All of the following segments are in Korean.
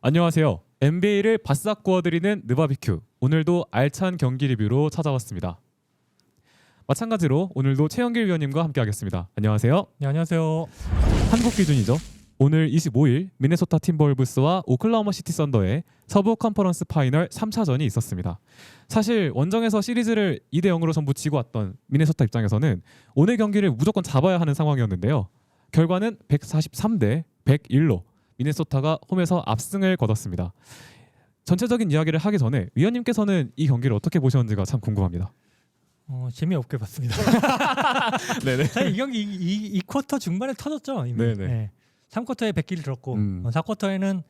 안녕하세요. NBA를 바싹 구워드리는 느바비큐. 오늘도 알찬 경기 리뷰로 찾아왔습니다. 마찬가지로 오늘도 최영길 위원님과 함께하겠습니다. 안녕하세요. 네, 안녕하세요. 한국 기준이죠. 오늘 25일 미네소타 팀버울브스와 오클라호마 시티 썬더의 서부 컨퍼런스 파이널 3차전이 있었습니다. 사실 원정에서 시리즈를 2대 0으로 전부 지고 왔던 미네소타 입장에서는 오늘 경기를 무조건 잡아야 하는 상황이었는데요. 결과는 143대 101로 미네소타가 홈에서 압승을 거뒀습니다. 전체적인 이야기를 하기 전에 위원님께서는 이 경기를 어떻게 보셨는지가 참 궁금합니다. 재미없게 봤습니다. 네네. 사실 이 경기 이 쿼터 중반에 터졌죠. 이미. 네네. 네. 3쿼터에 100기를 들었고 4쿼터에는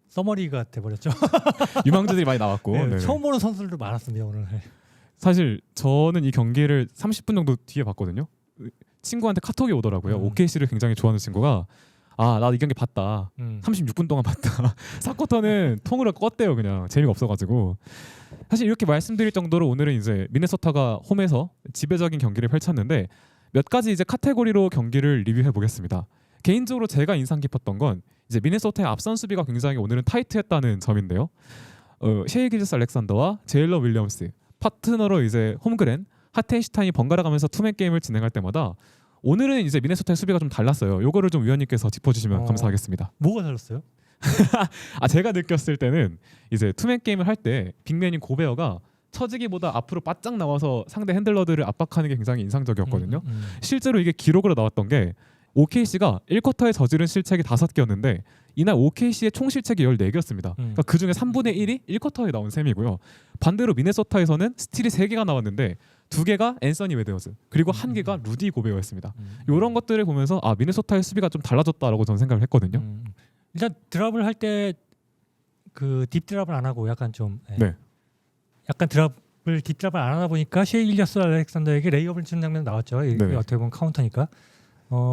서머리가 돼버렸죠. 유망주들이 많이 나왔고 네, 네네. 처음 보는 선수들도 많았습니다 오늘. 사실 저는 이 경기를 30분 정도 뒤에 봤거든요. 친구한테 카톡이 오더라고요. OKC를 굉장히 좋아하는 친구가 나 이 경기 봤다. 36분 동안 봤다. 4쿼터는 통으로 껐대요. 그냥 재미가 없어가지고. 사실 이렇게 말씀드릴 정도로 오늘은 이제 미네소타가 홈에서 지배적인 경기를 펼쳤는데 몇 가지 이제 카테고리로 경기를 리뷰해 보겠습니다. 개인적으로 제가 인상 깊었던 건 이제 미네소타의 앞선 수비가 굉장히 오늘은 타이트했다는 점인데요. 셰이 길저스 알렉산더와 제일러 윌리엄스 파트너로 이제 홈그랜 하텐슈타인이 번갈아가면서 투맨 게임을 진행할 때마다 오늘은 이제 미네소타의 수비가 좀 달랐어요. 요거를 좀 위원님께서 짚어주시면 감사하겠습니다. 뭐가 달랐어요? 제가 느꼈을 때는 이제 투맨 게임을 할 때 빅맨인 고베어가 처지기보다 앞으로 바짝 나와서 상대 핸들러들을 압박하는 게 굉장히 인상적이었거든요. 실제로 이게 기록으로 나왔던 게 OKC가 1쿼터에 저지른 실책이 5개였는데 이날 OKC의 총 실책이 14개였습니다. 그러니까 그중에 3분의 1이 1쿼터에 나온 셈이고요. 반대로 미네소타에서는 스틸이 3개가 나왔는데 2개가 앤서니 웨데어즈 그리고 1개가 루디 고베어였습니다. 이런 것들을 보면서 미네소타의 수비가 좀 달라졌다라고 저는 생각을 했거든요. 일단 드랍을 할 때 그 딥 드랍을 안 하고 약간 좀 네. 약간 딥 드랍을 안 하다 보니까 셰이 길저스 알렉산더에게 레이업을 치는 장면 나왔죠. 네네. 어떻게 보면 카운터니까.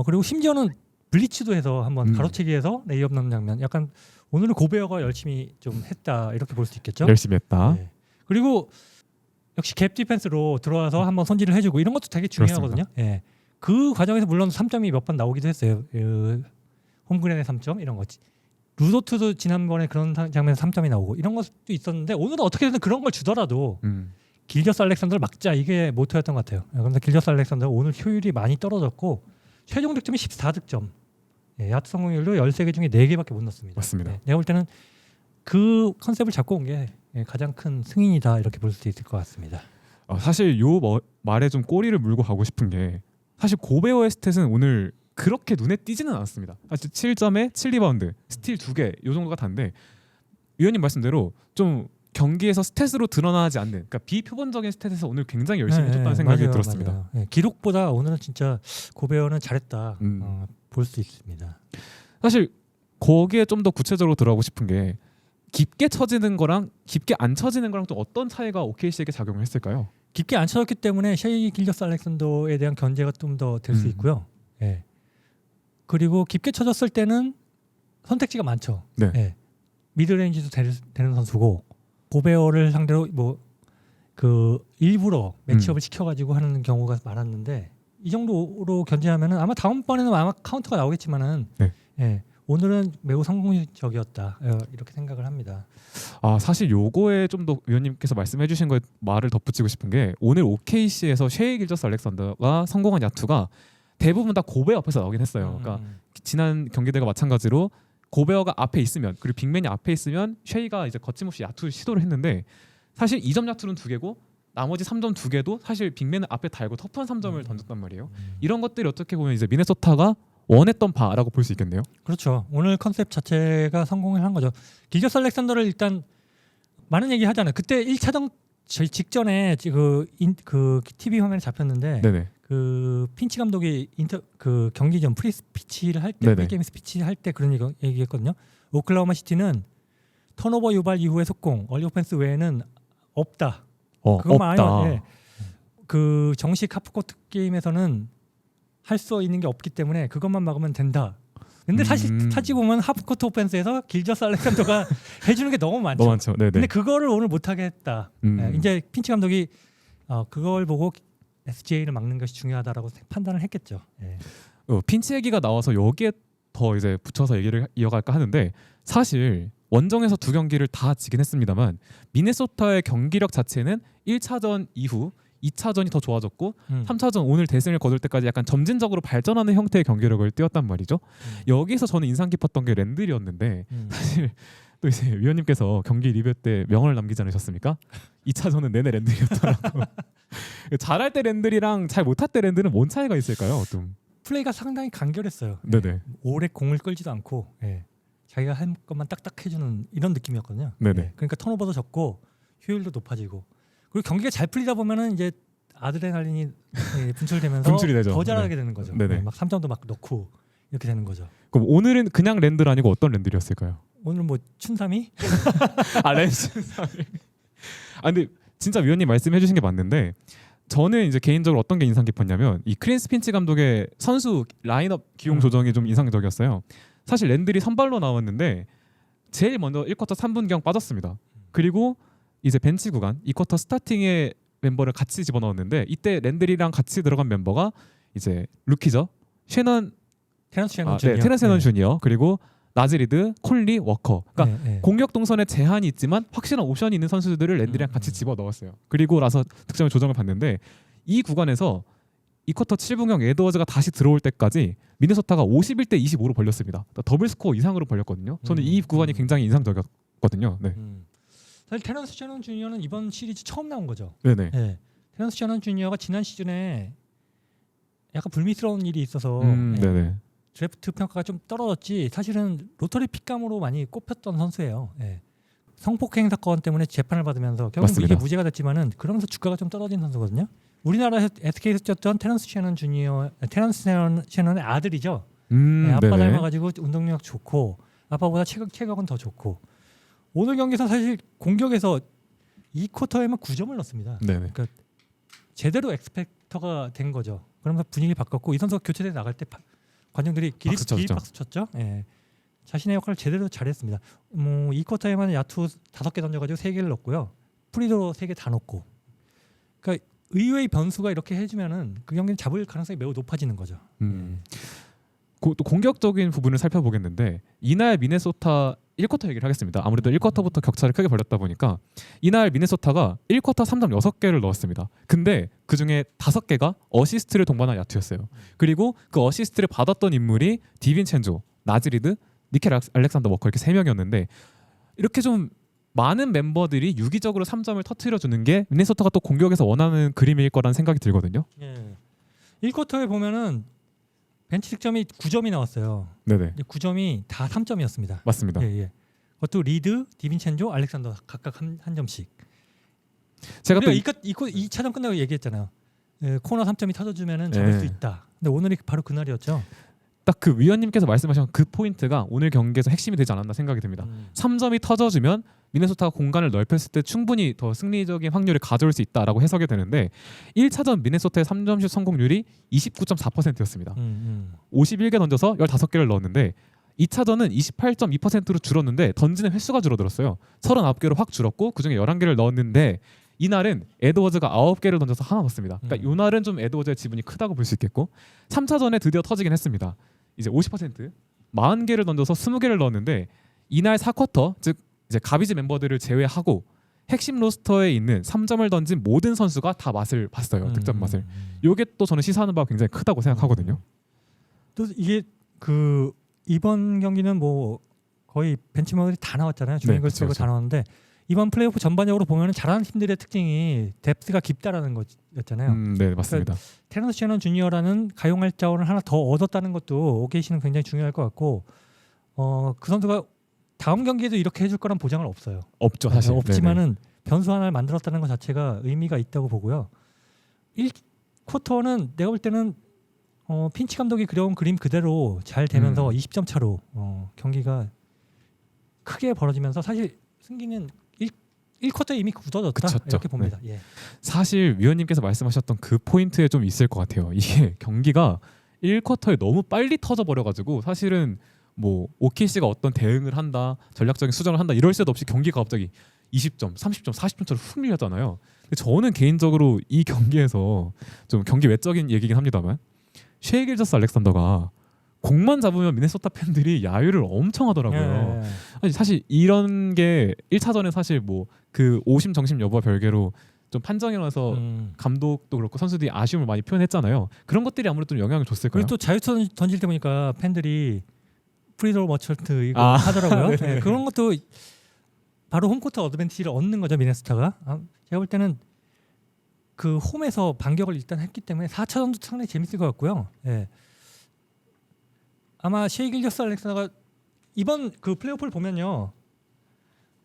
그리고 심지어는 블리츠도 해서 한번 가로채기해서 레이업 넣는 장면. 약간 오늘은 고베어가 열심히 좀 했다 이렇게 볼 수 있겠죠. 열심히 했다. 네. 그리고 역시 갭 디펜스로 들어와서 한번 손질을 해주고 이런 것도 되게 중요하거든요. 예. 그 과정에서 물론 3점이 몇 번 나오기도 했어요. 홈그랜의 3점 이런 거지. 루도트도 지난번에 그런 장면에서 3점이 나오고 이런 것도 있었는데 오늘은 어떻게든 그런 걸 주더라도 길저스 알렉산더를 막자 이게 모토였던 것 같아요. 그런데 길저스 알렉산더가 오늘 효율이 많이 떨어졌고 최종 득점이 14득점. 야투 성공률도 13개 중에 4개밖에 못 넣었습니다. 맞습니다. 내가 볼 때는 그 컨셉을 잡고 온 게 가장 큰 승인이다 이렇게 볼 수 있을 것 같습니다. 사실 요 말에 좀 꼬리를 물고 가고 싶은 게 사실 고베어의 스탯은 오늘 그렇게 눈에 띄지는 않았습니다. 사실 7점에 7리바운드, 스틸 2개 요 정도가 단데 위원님 말씀대로 좀 경기에서 스탯으로 드러나지 않는 그러니까 비표본적인 스탯에서 오늘 굉장히 열심히 해줬다는 생각이 맞아요, 들었습니다. 맞아요. 기록보다 오늘은 진짜 고베어는 잘했다 볼 수 있습니다. 사실 거기에 좀 더 구체적으로 들어가고 싶은 게 깊게 쳐지는 거랑 깊게 안 쳐지는 거랑 좀 어떤 차이가 OKC에게 작용을 했을까요? 깊게 안 쳐졌기 때문에 셰이 길저스 알렉산더에 대한 견제가 좀 더 될 수 있고요. 예. 그리고 깊게 쳐졌을 때는 선택지가 많죠. 네. 예. 미드레인지도 되는 선수고 고베어를 상대로 그 일부러 매치업을 시켜가지고 하는 경우가 많았는데 이 정도로 견제하면은 아마 다음번에는 아마 카운터가 나오겠지만은 네. 예. 오늘은 매우 성공적이었다 이렇게 생각을 합니다. 사실 요거에 좀 더 위원님께서 말씀해주신 거에 말을 덧붙이고 싶은 게 오늘 OKC에서 셰이 길저스 알렉산더가 성공한 야투가 대부분 다 고베어 앞에서 나오긴 했어요. 그러니까 지난 경기들과 마찬가지로 고베어가 앞에 있으면 그리고 빅맨이 앞에 있으면 셰이가 이제 거침없이 야투 시도를 했는데 사실 2점 야투는 2개고 나머지 3점 2개도 사실 빅맨을 앞에 달고 터프한 3점을 던졌단 말이에요. 이런 것들이 어떻게 보면 이제 미네소타가 원했던 바라고 볼 수 있겠네요. 그렇죠. 오늘 컨셉 자체가 성공을 한 거죠. 길저스 알렉산더를 일단 많은 얘기 하잖아요. 그때 1차전 직전에 그 TV 화면에 잡혔는데 네네. 그 핀치 감독이 그 경기 전 프리스피치를 할 때 프리게임 스피치 할 때 그런 얘기했거든요. 오클라호마 시티는 턴오버 유발 이후의 속공, 얼리 오펜스 외에는 없다. 그것만 없다. 아니면 그 정식 하프코트 게임에서는 할 수 있는 게 없기 때문에 그것만 막으면 된다. 근데 사실 따지고 보면 하프코트 오펜스에서 길저스 알렉산더가 해주는 게 너무 많죠. 너무 많죠. 네네. 근데 그거를 오늘 못하게 했다. 이제 핀치 감독이 그걸 보고 SGA를 막는 것이 중요하다라고 판단을 했겠죠. 예. 핀치 얘기가 나와서 여기에 더 이제 붙여서 얘기를 이어갈까 하는데 사실 원정에서 두 경기를 다 지긴 했습니다만 미네소타의 경기력 자체는 1차전 이후 2차전이 더 좋아졌고 3차전 오늘 대승을 거둘 때까지 약간 점진적으로 발전하는 형태의 경기력을 띄웠단 말이죠. 여기서 저는 인상 깊었던 게 랜들이었는데 사실 또 이제 위원님께서 경기 리뷰 때 명언을 남기지 않으셨습니까? 2차전은 내내 랜들이었더라고. 잘할 때 랜들이랑 잘 못할 때 랜들은 뭔 차이가 있을까요? 좀 플레이가 상당히 간결했어요. 네네. 오래 공을 끌지도 않고 자기가 할 것만 딱딱 해주는 이런 느낌이었거든요. 네네. 그러니까 턴오버도 적고 효율도 높아지고 그리고 경기가 잘 풀리다 보면은 이제 아드레날린이 분출되면서 분출이 되죠. 더 잘하게 되는 거죠. 네네. 막 3점도 막 넣고 이렇게 되는 거죠. 그럼 오늘은 그냥 랜들 아니고 어떤 랜들이었을까요? 오늘 뭐 춘삼이? 아 랜스. 아 근데 진짜 위원님 말씀해주신 게 맞는데 저는 이제 개인적으로 어떤 게 인상 깊었냐면 이 크리스 핀치 감독의 선수 라인업 기용 조정이 좀 인상적이었어요. 사실 랜들이 선발로 나왔는데 제일 먼저 1쿼터 3분경 빠졌습니다. 그리고 이제 벤치 구간 2쿼터 스타팅에 멤버를 같이 집어넣었는데 이때 랜들이랑 같이 들어간 멤버가 이제 루키죠. 테런스 셔넌 네, 테런스 셔넌 주니어 그리고 나즈리드, 콜리, 워커. 그러니까 공격 동선에 제한이 있지만 확실한 옵션이 있는 선수들을 랜들이랑 같이 집어넣었어요. 그리고 나서 득점의 조정을 봤는데 이 구간에서 2쿼터 7분경 에드워즈가 다시 들어올 때까지 미네소타가 51대 25로 벌렸습니다. 더블 스코어 이상으로 벌렸거든요. 저는 이 구간이 굉장히 인상적이었거든요. 네. 사실 테런스 셔넌 주니어는 이번 시리즈 처음 나온 거죠. 네네. 네. 테런스 셔넌 주니어가 지난 시즌에 약간 불미스러운 일이 있어서 네네. 드래프트 평가가 좀 떨어졌지 사실은 로터리 픽감으로 많이 꼽혔던 선수예요. 성폭행 사건 때문에 재판을 받으면서 결국 이게 무죄가 됐지만은 그러면서 주가가 좀 떨어진 선수거든요. 우리나라 SK에서 뛰었던 테런스 셔넌 주니어, 테런스 셔넌의 아들이죠. 아빠 네네. 닮아가지고 운동력 좋고 아빠보다 체격은 더 좋고 오늘 경기에서 사실 공격에서 2쿼터에만 9점을 넣습니다. 네네. 그러니까 제대로 엑스펙터가 된 거죠. 그러면서 분위기 바꿨고 이 선수가 교체돼 나갈 때 관중들이 기립 박수 쳤죠. 자신의 역할을 제대로 잘했습니다. 2쿼터에만 야투 5개 던져가지고 3개를 넣었고요. 프리드로 3개 다 넣고. 그러니까 의외의 변수가 이렇게 해주면은 그 경기는 잡을 가능성이 매우 높아지는 거죠. 또 공격적인 부분을 살펴보겠는데 이날 미네소타 1쿼터 얘기를 하겠습니다. 아무래도 1쿼터부터 격차를 크게 벌렸다 보니까 이날 미네소타가 1쿼터 3점 6개를 넣었습니다. 근데 그중에 5개가 어시스트를 동반한 야투였어요. 그리고 그 어시스트를 받았던 인물이 디빈첸조, 나즈리드, 니켈 알렉산더 워커 이렇게 3명이었는데 이렇게 좀 많은 멤버들이 유기적으로 3점을 터트려주는 게 미네소타가 또 공격에서 원하는 그림일 거라는 생각이 들거든요. 1쿼터에 보면은 벤치 득점이 9점이 나왔어요. 네네. 9점이 다 3점이었습니다. 맞습니다. 그것도 리드, 디빈첸조, 알렉산더 각각 한 점씩. 제가 또 2차전 끝나고 얘기했잖아요. 코너 3점이 터져주면은 잡을 수 있다. 근데 오늘이 바로 그날이었죠. 딱 그 위원님께서 말씀하신 그 포인트가 오늘 경기에서 핵심이 되지 않았나 생각이 듭니다. 3점이 터져주면 미네소타가 공간을 넓혔을 때 충분히 더 승리적인 확률을 가져올 수 있다라고 해석이 되는데 1차전 미네소타의 3점슛 성공률이 29.4%였습니다. 51개 던져서 15개를 넣었는데 2차전은 28.2%로 줄었는데 던지는 횟수가 줄어들었어요. 39개로 확 줄었고 그중에 11개를 넣었는데 이날은 에드워즈가 9개를 던져서 하나 넣었습니다. 그러니까 이날은 좀 에드워즈의 지분이 크다고 볼 수 있겠고 3차전에 드디어 터지긴 했습니다. 이제 50% 40개를 던져서 20개를 넣었는데 이날 4쿼터 즉 이제 가비지 멤버들을 제외하고 핵심 로스터에 있는 3점을 던진 모든 선수가 다 맛을 봤어요. 득점 맛을. 이게 또 저는 시사하는 바가 굉장히 크다고 생각하거든요. 또 이게 그 이번 경기는 뭐 거의 벤치마크들이 다 나왔잖아요. 주인공 스토가 다 나왔는데 이번 플레이오프 전반적으로 보면 잘하는 팀들의 특징이 뎁스가 깊다라는 거였잖아요. 네 맞습니다. 그러니까 테런스 셔넌 주니어라는 가용할 자원을 하나 더 얻었다는 것도 OKC는 굉장히 중요할 것 같고 그 선수가 다음 경기에도 이렇게 해줄 거란 보장은 없어요. 없죠 사실. 없지만은 변수 하나를 만들었다는 것 자체가 의미가 있다고 보고요. 1쿼터는 내가 볼 때는 핀치 감독이 그려온 그림 그대로 잘 되면서 20점 차로 경기가 크게 벌어지면서 사실 승기는 1쿼터에 이미 굳어졌다 그쳤죠. 이렇게 봅니다. 사실 위원님께서 말씀하셨던 그 포인트에 좀 있을 것 같아요. 이게 경기가 1쿼터에 너무 빨리 터져버려가지고 사실은 뭐 OKC가 어떤 대응을 한다, 전략적인 수정을 한다 이럴 새도 없이 경기가 갑자기 20점, 30점, 40점처럼 훅 밀렸잖아요. 근데 저는 개인적으로 이 경기에서 좀 경기 외적인 얘기긴 합니다만 셰이 길저스 알렉산더가 공만 잡으면 미네소타 팬들이 야유를 엄청 하더라고요. 예. 아니, 사실 이런 게 1차전에 사실 뭐 그 오심 정심 여부와 별개로 좀 판정이라서 감독도 그렇고 선수들이 아쉬움을 많이 표현했잖아요. 그런 것들이 아무래도 좀 영향을 줬을까요? 그리고 또 자유투 던질 때 보니까 팬들이 프리드로 머처트 이거 아. 하더라고요. 네, 그런 것도 바로 홈코트 어드밴티지를 얻는 거죠 미네소타가. 제가 볼 때는 그 홈에서 반격을 일단 했기 때문에 4차전도 상당히 재밌을 것 같고요. 예. 아마 셰이 길저스 알렉산더가 이번 그 플레이오프를 보면요,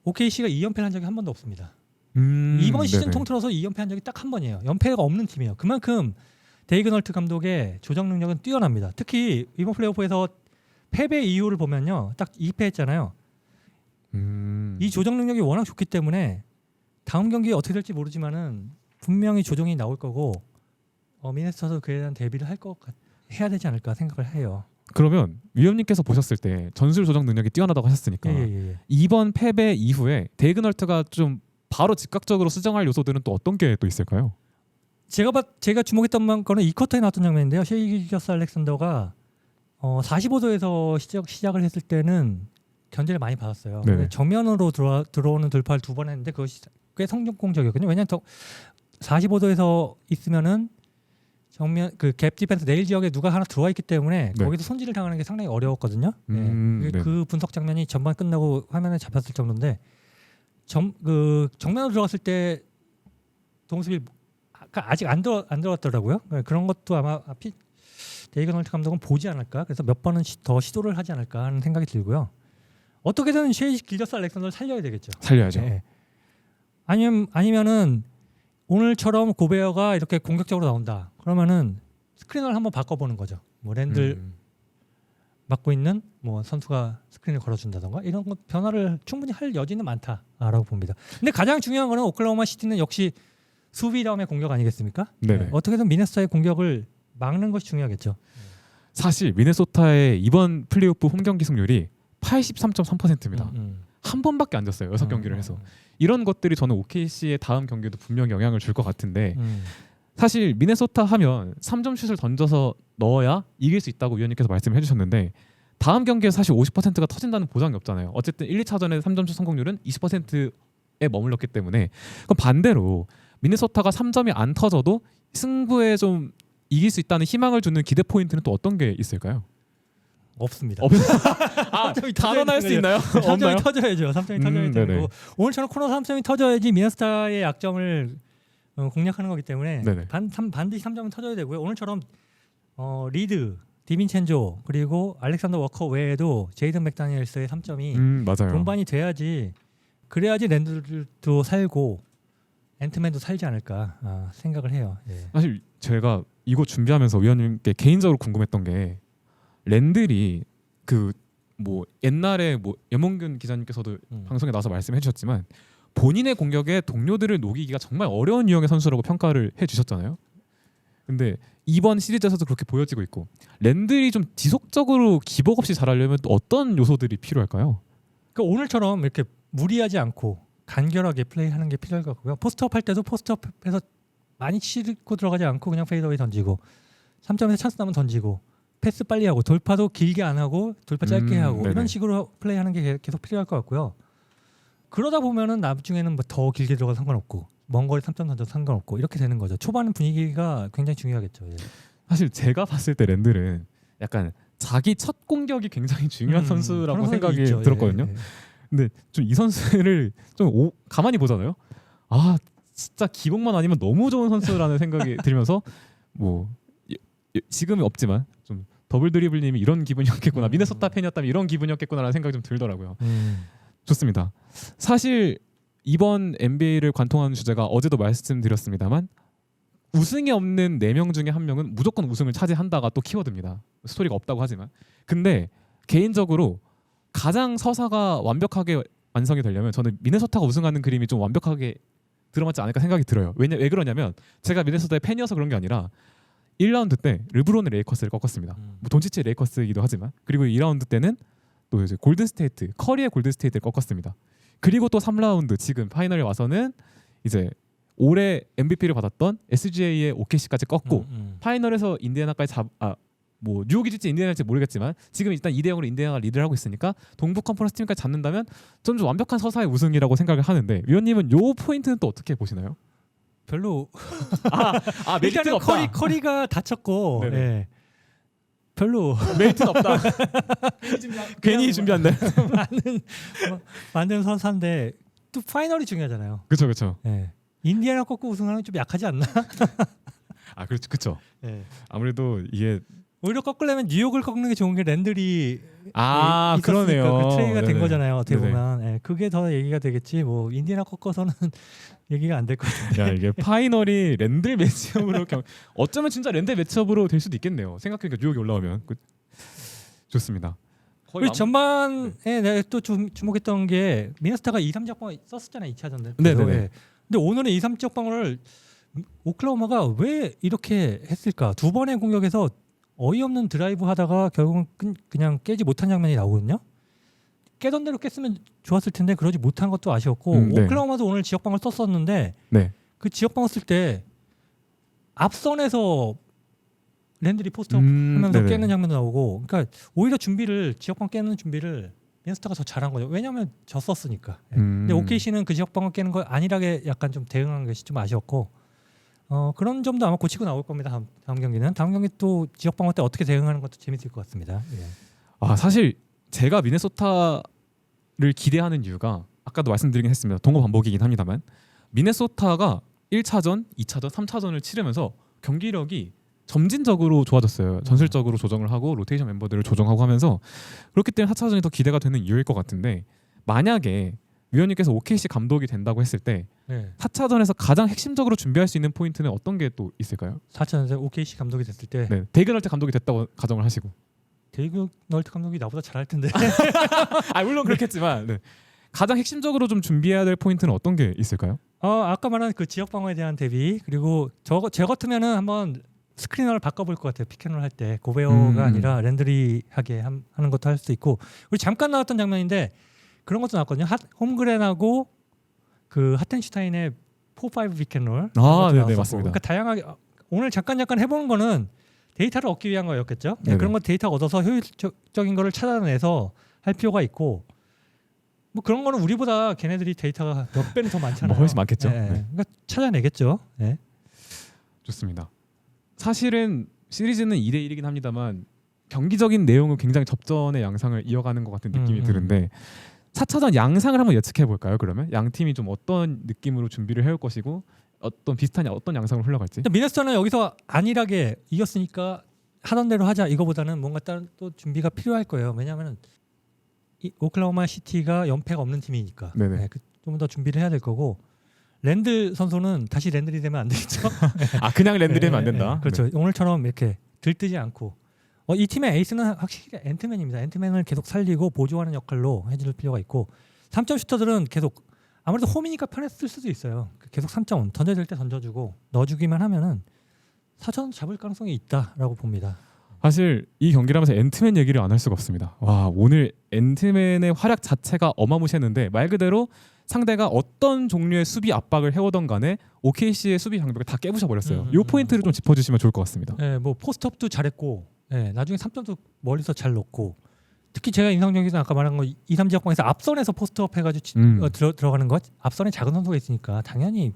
OKC가 2연패를 한 적이 한 번도 없습니다. 이번 시즌 네네. 통틀어서 2연패 한 적이 딱 한 번이에요. 연패가 없는 팀이에요. 그만큼 데이그 널트 감독의 조정 능력은 뛰어납니다. 특히 이번 플레이오프에서 패배 이유를 보면요, 딱 2패했잖아요. 이 조정 능력이 워낙 좋기 때문에 다음 경기에 어떻게 될지 모르지만은 분명히 조정이 나올 거고 미네소타도 그에 대한 대비를 해야 되지 않을까 생각을 해요. 그러면 위원님께서 보셨을 때 전술 조정 능력이 뛰어나다고 하셨으니까 예. 이번 패배 이후에 데이그 널트가 좀 바로 즉각적으로 수정할 요소들은 또 어떤 게 또 있을까요? 제가 주목했던 거는 이 쿼터에 나왔던 장면인데요. 셰이 길저스 알렉산더가 45도에서 시작을 했을 때는 견제를 많이 받았어요. 네네. 정면으로 들어오는 돌파를 2번 했는데 그것이 꽤 성공적이었거든요. 왜냐하면 45도에서 있으면은 정면 그 갭 디펜스 네일 지역에 누가 하나 들어와 있기 때문에 네. 거기서 손질을 당하는 게 상당히 어려웠거든요. 네. 그 분석 장면이 전반 끝나고 화면에 잡혔을 정도인데 정면으로 들어갔을 때 동수비 아직 안 들어갔더라고요. 그런 것도 아마 데이그 널트 감독은 보지 않을까. 그래서 몇 번은 더 시도를 하지 않을까 하는 생각이 들고요. 어떻게든 셰이 길저스 알렉산더를 살려야 되겠죠. 살려야죠. 네. 아니면은 오늘처럼 고베어가 이렇게 공격적으로 나온다. 그러면은 스크린을 한번 바꿔보는 거죠. 뭐 랜들 맡고 있는 뭐 선수가 스크린을 걸어준다던가 이런 것 변화를 충분히 할 여지는 많다라고 봅니다. 근데 가장 중요한 거는 오클라호마 시티는 역시 수비 다음에 공격 아니겠습니까? 네네. 어떻게든 미네소타의 공격을 막는 것이 중요하겠죠. 사실 미네소타의 이번 플레이오프 홈 경기 승률이 83.3%입니다. 한 번밖에 안 졌어요. 6경기를 해서. 이런 것들이 저는 OKC의 다음 경기에도 분명히 영향을 줄 것 같은데 사실 미네소타 하면 3점 슛을 던져서 넣어야 이길 수 있다고 위원님께서 말씀을 해주셨는데 다음 경기에 사실 50%가 터진다는 보장이 없잖아요. 어쨌든 1, 2차전의 3점 슛 성공률은 20%에 머물렀기 때문에 그럼 반대로 미네소타가 3점이 안 터져도 승부에 좀 이길 수 있다는 희망을 주는 기대 포인트는 또 어떤 게 있을까요? 없습니다. 단언할 수 있나요? 3점이 터져야죠. 3점이 터져야 되고 오늘처럼 코너 3점이 터져야지 미네소타의 약점을 공략하는 거기 때문에 반드시 3점은 터져야 되고요. 오늘처럼 리드, 디빈첸조 그리고 알렉산더 워커 외에도 제이든 맥다니엘스의 3점이 맞아요. 동반이 돼야지 그래야지 랜들도 살고 앤트맨도 살지 않을까 생각을 해요. 예. 사실 제가 이거 준비하면서 위원님께 개인적으로 궁금했던 게 랜들이 그 뭐 옛날에 뭐 염원균 기자님께서도 방송에 나와서 말씀해 주셨지만 본인의 공격에 동료들을 녹이기가 정말 어려운 유형의 선수라고 평가를 해주셨잖아요. 근데 이번 시리즈에서도 그렇게 보여지고 있고 랜들이 좀 지속적으로 기복 없이 잘하려면 또 어떤 요소들이 필요할까요? 그러니까 오늘처럼 이렇게 무리하지 않고 간결하게 플레이하는 게 필요할 것 같고요. 포스트업 할 때도 포스트업에서 많이 치고 들어가지 않고 그냥 페이드어웨이 던지고 3점에서 찬스 나면 던지고 패스 빨리 하고 돌파도 길게 안 하고 돌파 짧게 하고 네네. 이런 식으로 플레이하는 게 계속 필요할 것 같고요. 그러다 보면은 나중에는 뭐 더 길게 들어가도 상관없고 먼 거리 3점 던져도 상관없고 이렇게 되는 거죠. 초반 분위기가 굉장히 중요하겠죠. 예. 사실 제가 봤을 때 랜들은 약간 자기 첫 공격이 굉장히 중요한 선수라고 생각이 있죠. 들었거든요. 예. 근데 좀 이 선수를 좀 가만히 보잖아요. 아 진짜 기복만 아니면 너무 좋은 선수라는 생각이 들면서 뭐 지금은 없지만 좀 더블 드리블님이 이런 기분이었겠구나. 미네소타 팬이었다면 이런 기분이었겠구나라는 생각이 좀 들더라고요. 좋습니다. 사실 이번 NBA를 관통하는 주제가 어제도 말씀드렸습니다만 우승이 없는 4명 중에 1명은 무조건 우승을 차지한다가 또 키워드입니다. 스토리가 없다고 하지만 근데 개인적으로 가장 서사가 완벽하게 완성이 되려면 저는 미네소타가 우승하는 그림이 좀 완벽하게 들어맞지 않을까 생각이 들어요. 왜 그러냐면 제가 미네소타의 팬이어서 그런 게 아니라 1라운드 때 르브론의 레이커스를 꺾었습니다. 뭐 돈치치의 레이커스이기도 하지만 그리고 2라운드 때는 또 이제 골든스테이트 커리의 골든스테이트를 꺾었습니다. 그리고 또 3라운드 지금 파이널에 와서는 이제 올해 MVP를 받았던 SGA의 OKC까지 꺾고 파이널에서 인디애나까지 뭐 뉴욕이 질지 인디애나 질지 모르겠지만 지금 일단 2대0으로 인디애나가 리드를 하고 있으니까 동부 컨퍼런스 팀까지 잡는다면 좀 완벽한 서사의 우승이라고 생각을 하는데 위원님은 요 포인트는 또 어떻게 보시나요? 별로 메리트가 일단은 없다. 커리가 다쳤고 예. 별로 메리트는 없다. 괜히 준비한다. 만든 선수인데 또 파이널이 중요하잖아요. 그렇죠. 예. 인디애나 꺾고 우승하는 좀 약하지 않나? 그렇죠. 예. 아무래도 이게 오히려 꺾으려면 뉴욕을 꺾는 게 좋은 게 랜들이 그러네요. 그 트레이가 된 네네. 거잖아요. 어떻게 네네. 보면 그게 더 얘기가 되겠지. 뭐 인디애나 꺾어서는 얘기가 안 될 것 같은데. 야 이게 파이널이 랜들 매치업으로 어쩌면 진짜 랜들 매치업으로 될 수도 있겠네요. 생각해보니까 뉴욕이 올라오면 좋습니다. 우리 전반에 내가 또 주목했던 게 미네소타가 2, 3적 방을 썼었잖아요. 2차전 때. 네네네. 근데 오늘은 2, 3적 방을 오클라호마가 왜 이렇게 했을까? 두 번의 공격에서 어이없는 드라이브 하다가 결국은 그냥 깨지 못한 장면이 나오거든요. 깨던 대로 깼으면 좋았을 텐데 그러지 못한 것도 아쉬웠고 네. 오클라호마도 오늘 지역방을 썼었는데 네. 그 지역방을 쓸 때 앞선에서 랜들이 포스트업 하면서 네네. 깨는 장면도 나오고 그러니까 오히려 지역방 깨는 준비를 미네소타가 더 잘한 거죠. 왜냐하면 졌었으니까. 근데 OKC는 그 지역방을 깨는 거 안일하게 약간 좀 대응한 것이 좀 아쉬웠고 그런 점도 아마 고치고 나올 겁니다. 다음 경기는. 다음 경기 또 지역방어 때 어떻게 대응하는 것도 재밌을 것 같습니다. 예. 사실 제가 미네소타를 기대하는 이유가 아까도 말씀드리긴 했습니다. 동거 반복이긴 합니다만 미네소타가 1차전, 2차전, 3차전을 치르면서 경기력이 점진적으로 좋아졌어요. 전술적으로 조정을 하고 로테이션 멤버들을 조정하고 하면서 그렇기 때문에 4차전이 더 기대가 되는 이유일 것 같은데 만약에 위원님께서 OKC 감독이 된다고 했을 때 4차전에서 가장 핵심적으로 준비할 수 있는 포인트는 어떤 게 또 있을까요? 4차전에서 OKC 감독이 됐을 때 데이그 널트 감독이 됐다고 가정을 하시고 데이그 널트 감독이 나보다 잘할 텐데 물론 그렇겠지만 가장 핵심적으로 좀 준비해야 될 포인트는 어떤 게 있을까요? 아까 말한 그 지역 방어에 대한 대비 그리고 제 같으면은 한번 스크리너를 바꿔볼 것 같아요. 피켓롤 할 때 고베어가 아니라 랜드리하게 하는 것도 할 수 있고 우리 잠깐 나왔던 장면인데 그런 것도 나왔거든요. 홈그랜하고 그 하텐슈타인의 4-5 피켓롤 네네 맞습니다. 그러니까 다양하게 오늘 잠깐 해보는 거는 데이터를 얻기 위한 거였겠죠. 그런 거 데이터 얻어서 효율적인 거를 찾아내서 할 필요가 있고 뭐 그런 거는 우리보다 걔네들이 데이터가 몇 배는 더 많잖아요. 훨씬 많겠죠. 그러니까 찾아내겠죠. 좋습니다. 사실은 시리즈는 2대1이긴 합니다만 경기적인 내용은 굉장히 접전의 양상을 이어가는 것 같은 느낌이 드는데 4차전 양상을 한번 예측해 볼까요? 그러면 양 팀이 좀 어떤 느낌으로 준비를 해올 것이고 어떤 비슷한 어떤 양상으로 흘러갈지. 미네소타는 여기서 안일하게 이겼으니까 하던 대로 하자 이거보다는 뭔가 다른 또 준비가 필요할 거예요. 왜냐하면 오클라호마 시티가 연패가 없는 팀이니까 좀 더 준비를 해야 될 거고 랜드 선수는 다시 랜들이 되면 안 되겠죠. 그냥 랜들이면 안 된다. 그렇죠. 오늘처럼 이렇게 들뜨지 않고 이 팀의 에이스는 확실히 앤트맨입니다. 앤트맨을 계속 살리고 보조하는 역할로 해줄 필요가 있고 3점 슈터들은 계속 아무래도 홈이니까 편했을 수도 있어요. 계속 3점 던져야 될 때 던져주고 넣어주기만 하면은 4점 잡을 가능성이 있다라고 봅니다. 사실 이 경기를 하면서 앤트맨 얘기를 안 할 수가 없습니다. 오늘 앤트맨의 활약 자체가 어마무시했는데 말 그대로 상대가 어떤 종류의 수비 압박을 해오던 간에 OKC의 수비 장벽을 다 깨부셔 버렸어요. 이 포인트를 좀 짚어주시면 좋을 것 같습니다. 뭐 포스트업도 잘했고 나중에 3점도 멀리서 잘 넣고 특히 제가 인상적인 아까 말한 거 2, 3지역방에서 앞선에서 포스트업 해가지고 들어가는 것 앞선에 작은 선수가 있으니까 당연히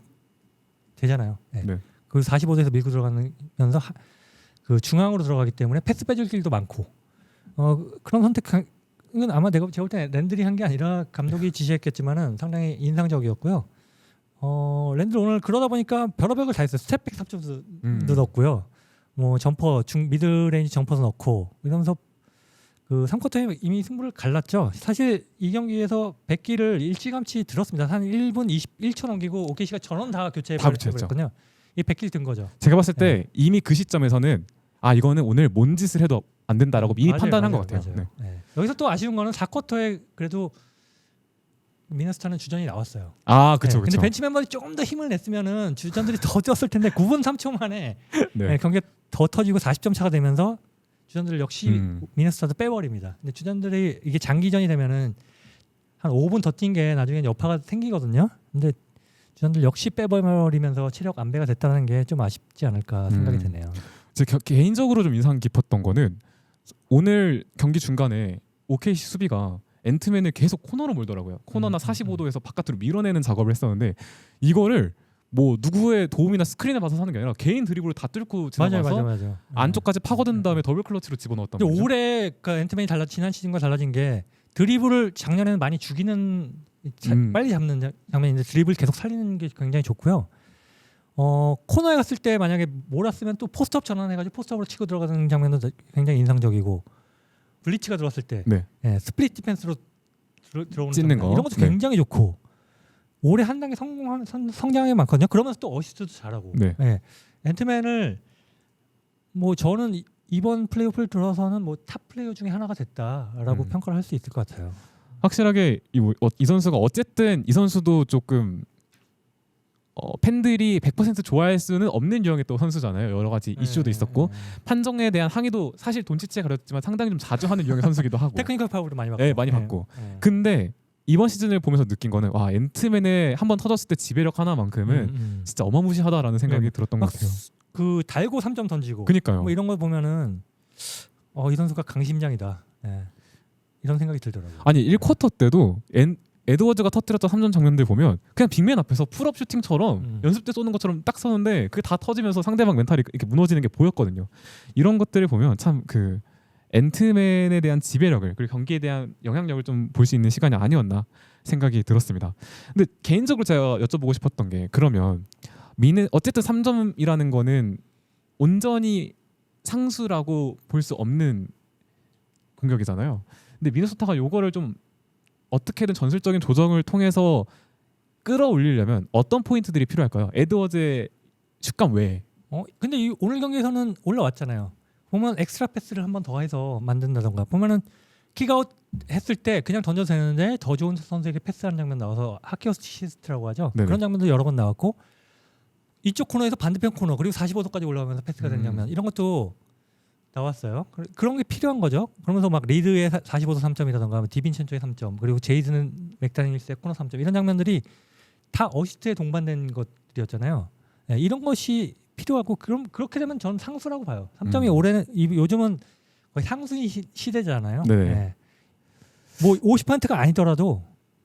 되잖아요. 그 45도에서 밀고 들어가면서 그 중앙으로 들어가기 때문에 패스 빼줄 길도 많고 그런 선택은 아마 제가 볼 때 랜들이 한 게 아니라 감독이 지시했겠지만은 상당히 인상적이었고요. 랜들 오늘 그러다 보니까 별의별 걸 다 했어요. 스텝백 3점도 넣었고요. 뭐 점퍼 미드레인지 점퍼도 넣고 이러면서 그 3쿼터에 이미 승부를 갈랐죠. 사실 이 경기에서 100기를 일찌감치 들었습니다. 한 1분 21초 넘기고 OKC가 전원 다 교체해버렸거든요. 이 100기 든 거죠. 제가 봤을 때 이미 그 시점에서는 이거는 오늘 뭔 짓을 해도 안 된다라고 이미 판단한 것 같아요. 여기서 또 아쉬운 거는 4쿼터에 그래도 미네소타는 주전이 나왔어요. 그렇죠. 근데 벤치 멤버들이 조금 더 힘을 냈으면은 주전들이 더 뛰었을 텐데 9분 3초 만에 경기가 더 터지고 40점 차가 되면서 주전들 역시 미네소타도 빼버립니다. 근데 주전들이 이게 장기전이 되면은 한 5분 더 뛴 게 나중에 여파가 생기거든요. 근데 주전들 역시 빼버리면서 체력 안배가 됐다는 게 좀 아쉽지 않을까 생각이 드네요. 개인적으로 좀 인상 깊었던 거는 오늘 경기 중간에 OKC 수비가 앤트맨을 계속 코너로 몰더라고요. 코너나 45도에서 바깥으로 밀어내는 작업을 했었는데 이거를 뭐 누구의 도움이나 스크린을 받아서 하는 게 아니라 개인 드리블을 다 뚫고 지나가서 맞아요. 안쪽까지 파고든 다음에 더블 클러치로 집어넣었던 거죠. 올해 그 앤트맨이 지난 시즌과 달라진 게 드리블을 작년에는 많이 죽이는 빨리 잡는 장면인데 드리블 계속 살리는 게 굉장히 좋고요. 코너에 갔을 때 만약에 몰았으면 또 포스트업 전환해가지고 포스트업으로 치고 들어가는 장면도 굉장히 인상적이고 블리츠가 들어왔을 때 네. 스플릿 디펜스로 들어오는 찢는 장면, 거 이런 것도 네. 굉장히 좋고 올해 한 단계 성장이 많거든요. 그러면서 또 어시스트도 잘하고 네. 앤트맨을 뭐 저는 이번 플레이오프를 들어서는 뭐 탑 플레이어 중에 하나가 됐다라고 평가를 할 수 있을 것 같아요. 확실하게 이 선수가 어쨌든 이 선수도 조금 팬들이 100% 좋아할 수는 없는 유형의 또 선수잖아요. 여러 가지 이슈도 있었고 판정에 대한 항의도 사실 돈치치에 가렸지만 상당히 좀 자주 하는 유형의 선수기도 하고 테크니컬 파울도 많이 받고. 네, 많이 받고. 근데 이번 시즌을 보면서 느낀 거는 와 앤트맨에 한번 터졌을 때 지배력 하나만큼은 진짜 어마무시하다라는 생각이 들었던 것 같아요. 그 달고 3점 던지고. 그니까요. 뭐 이런 걸 보면은 이 선수가 강심장이다. 이런 생각이 들더라고요. 아니 1쿼터 때도 에드워즈가 터뜨렸던 3점 장면들 보면 그냥 빅맨 앞에서 풀업 슈팅처럼 연습 때 쏘는 것처럼 딱 쏘는데 그게 다 터지면서 상대방 멘탈이 이렇게 무너지는 게 보였거든요. 이런 것들을 보면 참 그 앤트맨에 대한 지배력을 그리고 경기에 대한 영향력을 좀 볼 수 있는 시간이 아니었나 생각이 들었습니다. 근데 개인적으로 제가 여쭤보고 싶었던 게 그러면 어쨌든 3점이라는 거는 온전히 상수라고 볼 수 없는 공격이잖아요. 근데 미네소타가 요거를 좀 어떻게든 전술적인 조정을 통해서 끌어올리려면 어떤 포인트들이 필요할까요? 에드워즈의 슛감 외에. 근데 오늘 경기에서는 올라왔잖아요. 보면 엑스트라 패스를 한 번 더 해서 만든다던가 보면은 킥아웃 했을 때 그냥 던져도 되는데 더 좋은 선수에게 패스하는 장면 나와서 하키 어시스트라고 하죠. 네네. 그런 장면도 여러 번 나왔고 이쪽 코너에서 반대편 코너 그리고 45도까지 올라오면서 패스가 되는 장면 이런 것도 나왔어요. 그런 게 필요한 거죠. 그러면서 막 리드의 45도 3점이라던가 디빈첸초의 3점 그리고 제이든 맥다니엘스의 코너 3점 이런 장면들이 다 어시스트에 동반된 것들이었잖아요. 이런 것이 필요하고 그렇게 되면 전 상수라고 봐요. 3점이 올해는 요즘은 거의 상수의 시대잖아요. 네. 뭐 50%가 아니더라도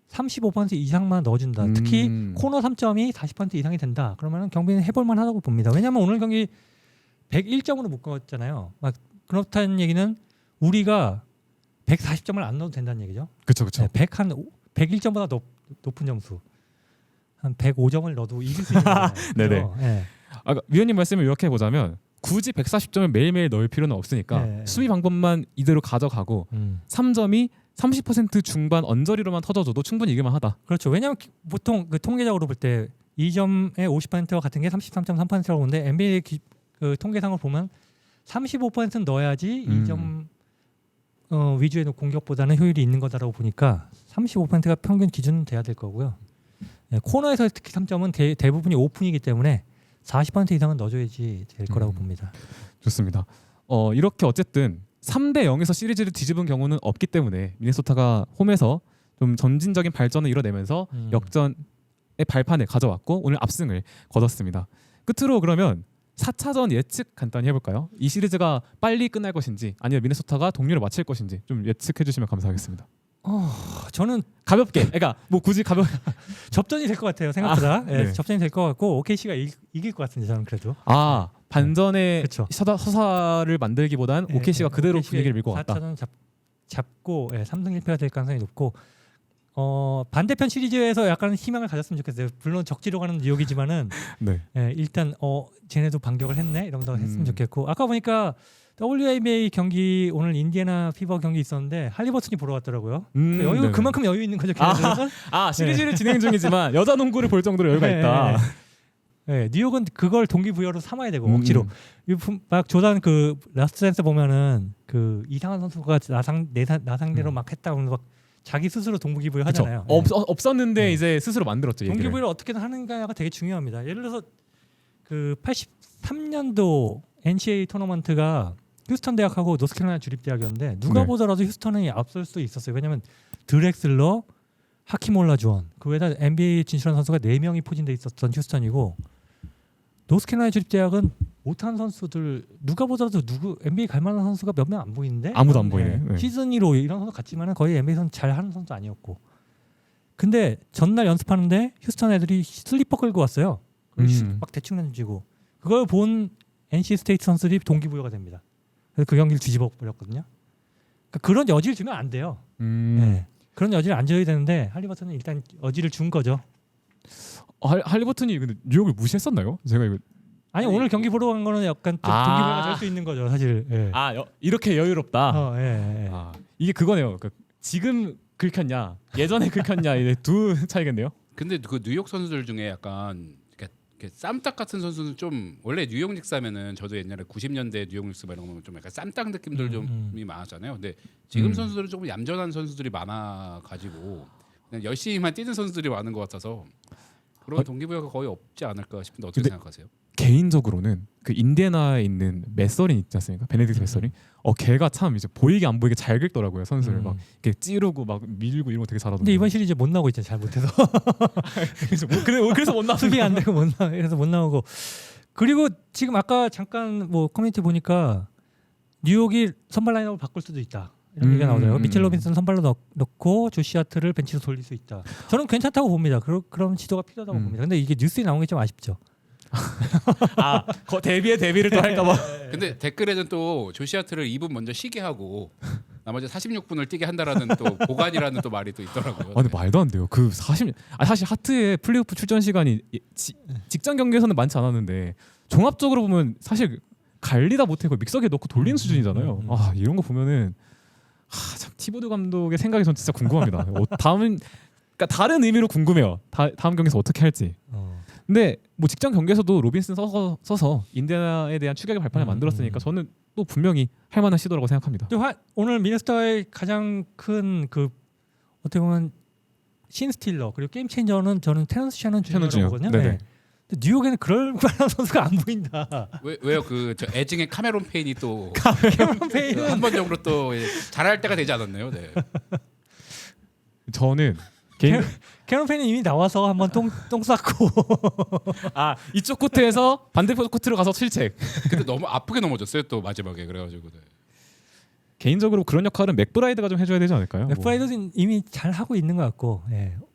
35% 이상만 넣어준다. 특히 코너 3점이 40% 이상이 된다. 그러면 경기는 해볼만 하다고 봅니다. 왜냐하면 오늘 경기 101점으로 묶었잖아요. 막 그렇다는 얘기는 우리가 140점을 안 넣어도 된다는 얘기죠. 그렇죠. 101점보다 높은 점수. 한 105점을 넣어도 이길 수 있는 거잖아요. 네네. 네. 위원님 말씀을 요약해 보자면 굳이 140점을 매일매일 넣을 필요는 없으니까 수비 방법만 이대로 가져가고 3점이 30% 중반 언저리로만 터져줘도 충분히 이길만 하다. 그렇죠. 왜냐하면 보통 그 통계적으로 볼 때 2점의 50%와 같은 게 33.3%라고 보는데 NBA 그 통계상을 보면 35%는 넣어야지 2점 위주의 공격보다는 효율이 있는 거다라고 보니까 35%가 평균 기준은 돼야 될 거고요. 코너에서 특히 3점은 대부분이 오픈이기 때문에 40% 이상은 넣어줘야지 될 거라고 봅니다. 좋습니다. 이렇게 어쨌든 3대 0에서 시리즈를 뒤집은 경우는 없기 때문에 미네소타가 홈에서 좀 점진적인 발전을 이뤄내면서 역전의 발판을 가져왔고 오늘 압승을 거뒀습니다. 끝으로 그러면 4차전 예측 간단히 해볼까요? 이 시리즈가 빨리 끝날 것인지 아니면 미네소타가 동률을 맞힐 것인지 좀 예측해 주시면 감사하겠습니다. 저는 가볍게, 그러니까 뭐 굳이 접전이 될 것 같아요. 생각보다 접전이 될 것 같고 OKC가 이길 것 같은데 저는 그래도. 반전의 그렇죠. 서사를 만들기보단 OKC가 그대로 분위기를 밀고 갔다. 4차전 잡고 3승 1패가 될 가능성이 높고 반대편 시리즈에서 약간 희망을 가졌으면 좋겠어요. 물론 적지로 가는 뉴욕이지만은 일단 쟤네도 반격을 했네 이러면서 했으면 좋겠고 아까 보니까 WNBA 경기 오늘 인디애나 피버 경기 있었는데 할리버튼이 보러 왔더라고요. 그만큼 여유 있는 거죠. 시리즈를 진행 중이지만 여자 농구를 볼 정도로 여유가 있다. 뉴욕은 그걸 동기부여로 삼아야 되고 억지로 막 조단 그 라스트 댄스 보면은 그 이상한 선수가 나상대로 막 했다 그러면서 막 자기 스스로 동기부여 하잖아요. 없었는데 이제 스스로 만들었죠. 동기부여를 어떻게 하는가가 되게 중요합니다. 예를 들어서 그 83년도 NCAA 토너먼트가 휴스턴 대학하고 노스캐롤라이나 주립대학이었는데 누가 보더라도 휴스턴이 앞설 수 있었어요. 왜냐하면 드렉슬러, 하킴 올라주원 그 외에다 NBA 진출한 선수가 4명이 포진돼 있었던 휴스턴이고 노스캐롤라이나 주립대학은 못한 선수들 누가 보더라도 NBA 갈 만한 선수가 몇 명 안 보이는데 아무도 안 보이네. 네. 시즌 1로 이런 선수 같지만은 거의 NBA에서는 잘하는 선수 아니었고 근데 전날 연습하는데 휴스턴 애들이 슬리퍼 끌고 왔어요. 막 대충 던지고 그걸 본 NC 스테이트 선수들이 동기부여가 됩니다. 그래서 그 경기를 뒤집어 버렸거든요. 그러니까 그런 여지를 주면 안 돼요. 네. 그런 여지를 안 줘야 되는데 할리버튼은 일단 여지를 준 거죠. 할리버튼이 근데 뉴욕을 무시했었나요? 제가 이거 아니 오늘 경기 보러 간 거는 약간 좀 동기부여가 될 수 있는 거죠, 사실. 예. 이렇게 여유롭다. 예. 이게 그거네요. 그러니까 지금 긁혔냐, 예전에 긁혔냐 이제 두 차이겠네요. 근데 그 뉴욕 선수들 중에 약간 이렇게 쌈딱 같은 선수는 좀 원래 뉴욕 닉스 하면은 저도 옛날에 90년대 뉴욕 닉스 이런 거 보면 좀 약간 쌈딱 느낌들 좀이 많았잖아요. 근데 지금 선수들은 조금 얌전한 선수들이 많아 가지고 그냥 열심히만 뛰는 선수들이 많은 것 같아서 그런 동기부여가 거의 없지 않을까 싶은데 어떻게 생각하세요? 개인적으로는 그 인디애나에 있는 메서린 있지 않습니까? 베네딕트 메서린. 걔가 참 이제 보이게 안 보이게 잘 긁더라고요. 선수를 막 이렇게 찌르고 막 밀고 이런 거 되게 잘하던데. 근데 이번 시리즈 못 나오고 있잖아요. 잘 못해서. 그래서 못 나오고 수비 안 되고 그래서 못 나오고. 그리고 지금 아까 잠깐 뭐 커뮤니티 보니까 뉴욕이 선발 라인업을 바꿀 수도 있다. 이런 얘기가 나오더라고요. 미첼 로빈슨 선발로 넣고 조시 하트를 벤치로 돌릴 수 있다. 저는 괜찮다고 봅니다. 그런 지도가 필요하다고 봅니다. 근데 이게 뉴스에 나온 게 좀 아쉽죠. 데뷔를 또 할까봐. 근데 댓글에는 또 조시아트를 2분 먼저 쉬게 하고 나머지 46분을 뛰게 한다라는 또 보관이라는 또 말이 또 있더라고요. 근데 말도 안 돼요. 그 40. 사실 하트의 플레이오프 출전 시간이 직전 경기에서는 많지 않았는데 종합적으로 보면 사실 갈리다 못해 그 믹서기에 넣고 돌리는 수준이잖아요. 이런 거 보면은 참 티보드 감독의 생각이 전 진짜 궁금합니다. 다음은 그러니까 다른 의미로 궁금해요. 다음 경기에서 어떻게 할지. 근데 뭐 직전 경기에서도 로빈슨 써서 인디애나에 대한 추격의 발판을 만들었으니까 저는 또 분명히 할 만한 시도라고 생각합니다. 오늘 미네소타의 가장 큰 그 어떻게 보면 신 스틸러 그리고 게임 체인저는 저는 테넌스 샤넌 주니어거든요. 네. 근데 뉴욕에는 그럴 만한 선수가 안 보인다. 왜요? 저 애증의 카메론 페인이 또 캐meron 페인은 한 번 정도 또 잘할 때가 되지 않았나요? 네. 저는 캐meron 페인은 이미 나와서 한번 똥 쌌고 이쪽 코트에서 반대편 코트로 가서 실책. 근데 너무 아프게 넘어졌어요 또 마지막에 그래가지고. 네. 개인적으로 그런 역할은 맥브라이드가 좀 해줘야 되지 않을까요? 맥브라이드는 이미 잘 하고 있는 것 같고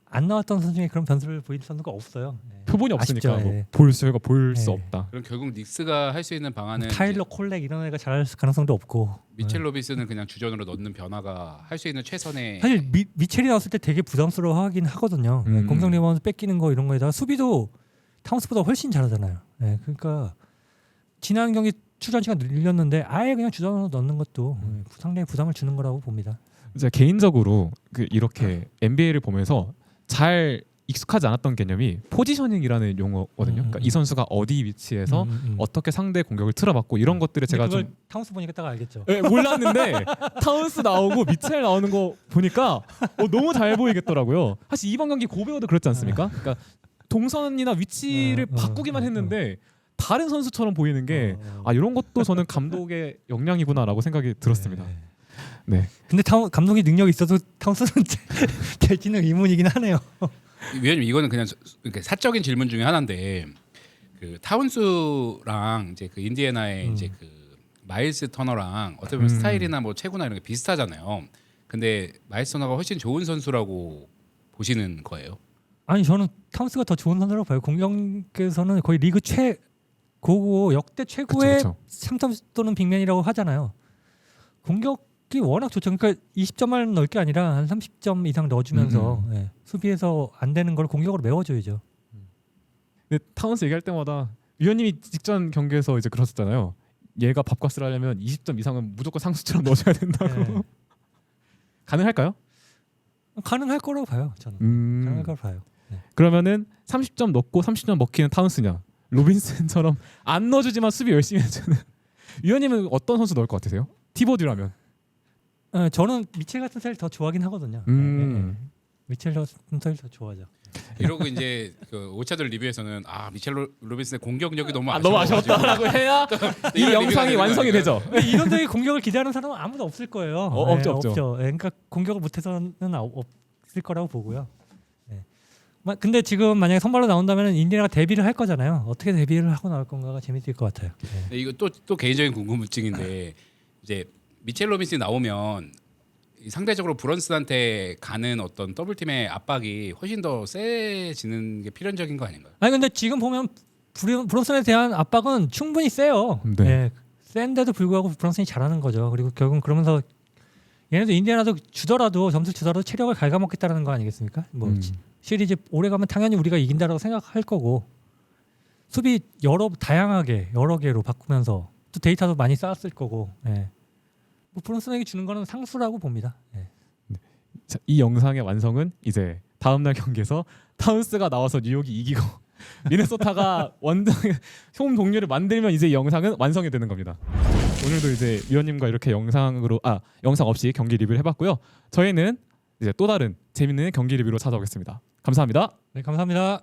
안 나왔던 선수 중에 그런 변수를 보일 선수가 없어요. 표본이 없으니까 아쉽죠, 볼 수 없다. 그럼 결국 닉스가 할 수 있는 방안은 타일러 콜렉 이런 애가 잘할 가능성도 없고 미첼 로빈슨은 그냥 주전으로 넣는 변화가 할 수 있는 최선의 사실 미첼이 나왔을 때 되게 부담스러워하긴 하거든요. 공격 리바운드 뺏기는 거 이런 거에다가 수비도 타운스보다 훨씬 잘하잖아요. 그러니까 지난 경기 출전 시간 늘렸는데 아예 그냥 주전으로 넣는 것도 상당히 부담을 주는 거라고 봅니다. 제가 개인적으로 이렇게 NBA를 보면서 잘 익숙하지 않았던 개념이 포지셔닝이라는 용어거든요. 그러니까 이 선수가 어디 위치에서 어떻게 상대 공격을 틀어막고 이런 것들을 제가 좀 타운스 보니까 딱 알겠죠. 몰랐는데 타운스 나오고 미첼 나오는 거 보니까 너무 잘 보이겠더라고요. 사실 이번 경기 고베어도 그렇지 않습니까? 그러니까 동선이나 위치를 바꾸기만 했는데 다른 선수처럼 보이는 게 이런 것도 저는 감독의 역량이구나라고 생각이 들었습니다. 네. 근데 감독이 능력이 있어도 타운스는 될지는 의문이긴 하네요. 위원님 이거는 그냥 사적인 질문 중에 하나인데 그 타운스랑 이제 그 인디애나의 이제 그 마일스 터너랑 어떻게 보면 스타일이나 뭐 체구나 이런 게 비슷하잖아요. 근데 마일스 터너가 훨씬 좋은 선수라고 보시는 거예요? 아니 저는 타운스가 더 좋은 선수라고 봐요. 공격에서는 거의 리그 최고고 역대 최고의 3점 또는 빅맨이라고 하잖아요. 공격이 워낙 좋죠. 그러니까 20점만 넣을 게 아니라 한 30점 이상 넣어주면서 수비에서 안 되는 걸 공격으로 메워줘야죠. 근데 타운스 얘기할 때마다 위원님이 직전 경기에서 이제 그러셨잖아요. 얘가 밥값을 하려면 20점 이상은 무조건 상수처럼 넣어줘야 된다고. 가능할까요? 가능할 거라고 봐요. 저는 가능할 거라고 봐요. 그러면은 30점 넣고 30점 먹히는 타운스냐, 로빈슨처럼 안 넣어주지만 수비 열심히 해주는 위원님은 어떤 선수 넣을 것 같으세요? 티보드라면? 저는 미첼 같은 스타일 더 좋아하긴 하거든요. 미첼 같은 스타일 더 좋아하죠. 이러고 이제 그 오차들 리뷰에서는 미첼 로빈슨의 공격력이 너무 아쉬웠다라고 해야 이 영상이 완성이 되죠. 이런 데에 공격을 기대하는 사람은 아무도 없을 거예요. 없죠. 그러니까 공격을 못해서는 없을 거라고 보고요. 근데 지금 만약에 선발로 나온다면 인디애나가 데뷔를 할 거잖아요. 어떻게 데뷔를 하고 나올 건가가 재밌을 것 같아요. 네. 이거 또 개인적인 궁금증인데 이제 미첼 로빈슨이 나오면 상대적으로 브런슨한테 가는 어떤 더블팀의 압박이 훨씬 더 세지는 게 필연적인 거 아닌가요? 아니 근데 지금 보면 브론슨에 대한 압박은 충분히 세요. 네. 네. 센데도 불구하고 브론슨이 잘하는 거죠. 그리고 결국은 그러면서 얘네도 인디애나도 주더라도 점수 주더라도 체력을 갉아먹겠다는 거 아니겠습니까? 뭐 시리즈 오래 가면 당연히 우리가 이긴다라고 생각할 거고 수비 다양하게 여러 개로 바꾸면서 또 데이터도 많이 쌓았을 거고. 예. 뭐 브론슨에게 주는 거는 상수라고 봅니다. 예. 자, 이 영상의 완성은 이제 다음 날 경기에서 타운스가 나와서 뉴욕이 이기고 미네소타가 원정 홈 동료를 만들면 이제 이 영상은 완성이 되는 겁니다. 오늘도 이제 위원님과 이렇게 영상 없이 경기 리뷰를 해봤고요. 저희는 이제 또 다른 재밌는 경기 리뷰로 찾아오겠습니다. 감사합니다. 네, 감사합니다.